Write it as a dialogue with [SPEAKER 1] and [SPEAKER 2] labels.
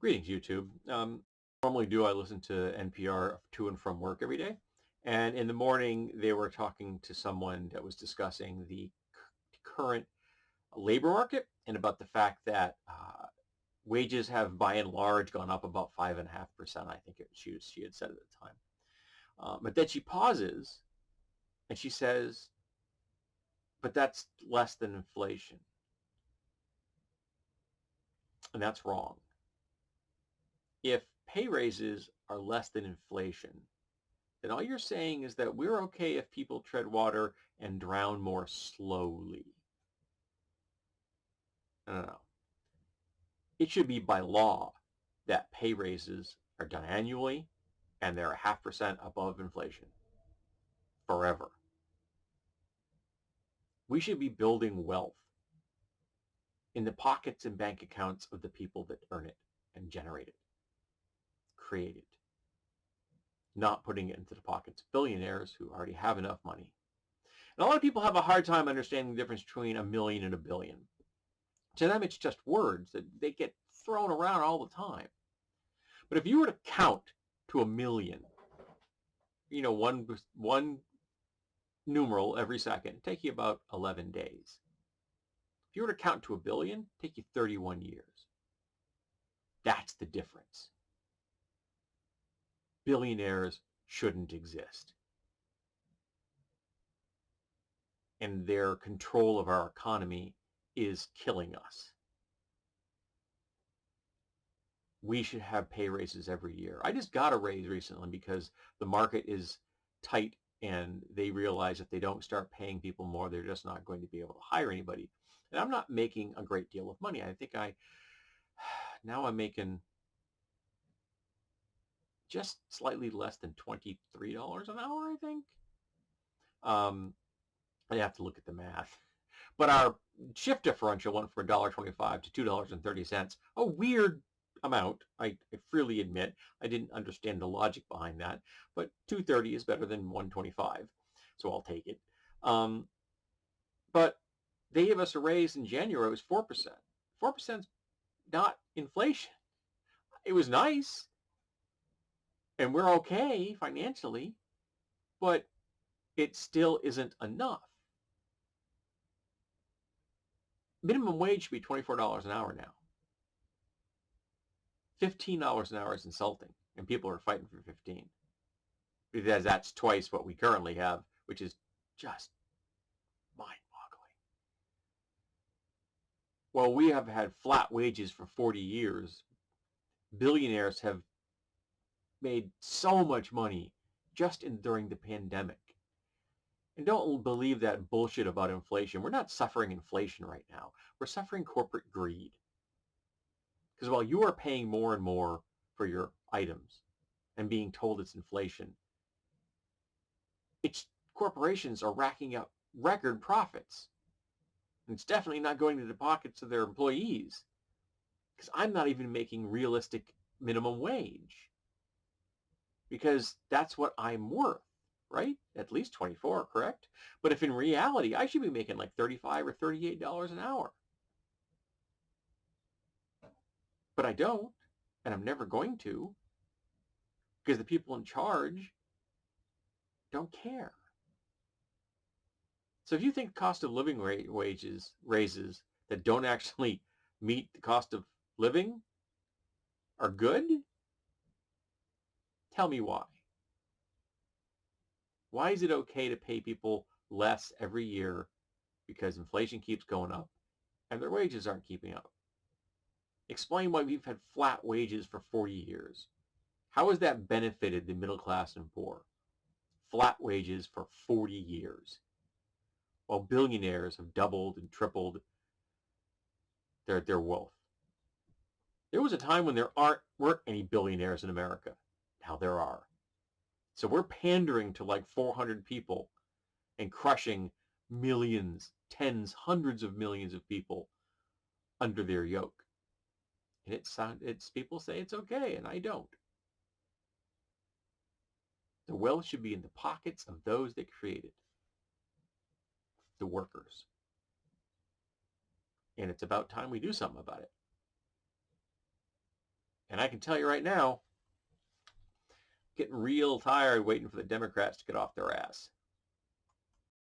[SPEAKER 1] Greetings, YouTube. Normally I listen to NPR to and from work every day. And in the morning, they were talking to someone that was discussing the current labor market and about the fact that wages have by and large gone up about 5.5%. I think she had said at the time. But then she pauses and she says, but that's less than inflation. And that's wrong. If pay raises are less than inflation, then all you're saying is that we're okay if people tread water and drown more slowly. No. It should be by law that pay raises are done annually and they're 0.5% above inflation forever. We should be building wealth in the pockets and bank accounts of the people that earn it and generate it, create it, not putting it into the pockets of billionaires who already have enough money. And a lot of people have a hard time understanding the difference between a million and a billion. To them, it's just words that they get thrown around all the time. But if you were to count to a million, one numeral every second, it'd take you about 11 days. If you were to count to a billion, it'd take you 31 years. That's the difference. Billionaires shouldn't exist. And their control of our economy is killing us. We should have pay raises every year. I just got a raise recently because the market is tight and they realize if they don't start paying people more, they're just not going to be able to hire anybody. And I'm not making a great deal of money. I think now I'm making just slightly less than $23 an hour, I think. I have to look at the math. But our shift differential went from $1.25 to $2.30. A weird amount, I freely admit. I didn't understand the logic behind that. But $2.30 is better than $1.25, so I'll take it. But they gave us a raise in January. It was 4%. 4% is not inflation. It was nice, and we're okay financially, but it still isn't enough. Minimum wage should be $24 an hour now. $15 an hour is insulting, and people are fighting for 15 because that's twice what we currently have, which is just mind-boggling. Well, we have had flat wages for 40 years. Billionaires have made so much money just during the pandemic. And don't believe that bullshit about inflation. We're not suffering inflation right now. We're suffering corporate greed. Because while you are paying more and more for your items and being told it's inflation, corporations are racking up record profits. And it's definitely not going to the pockets of their employees. Because I'm not even making realistic minimum wage. Because that's what I'm worth. Right? At least 24, correct? But if in reality, I should be making like $35 or $38 an hour. But I don't, and I'm never going to, because the people in charge don't care. So if you think cost of living wages raises that don't actually meet the cost of living are good, tell me why. Why is it okay to pay people less every year because inflation keeps going up and their wages aren't keeping up? Explain why we've had flat wages for 40 years. How has that benefited the middle class and poor? Flat wages for 40 years. While billionaires have doubled and tripled their wealth. There was a time when there weren't any billionaires in America. Now there are. So we're pandering to like 400 people and crushing millions, tens, hundreds of millions of people under their yoke. And it's people say it's okay, and I don't. The wealth should be in the pockets of those that create it, the workers. And it's about time we do something about it. And And I can tell you right now, getting real tired waiting for the Democrats to get off their ass.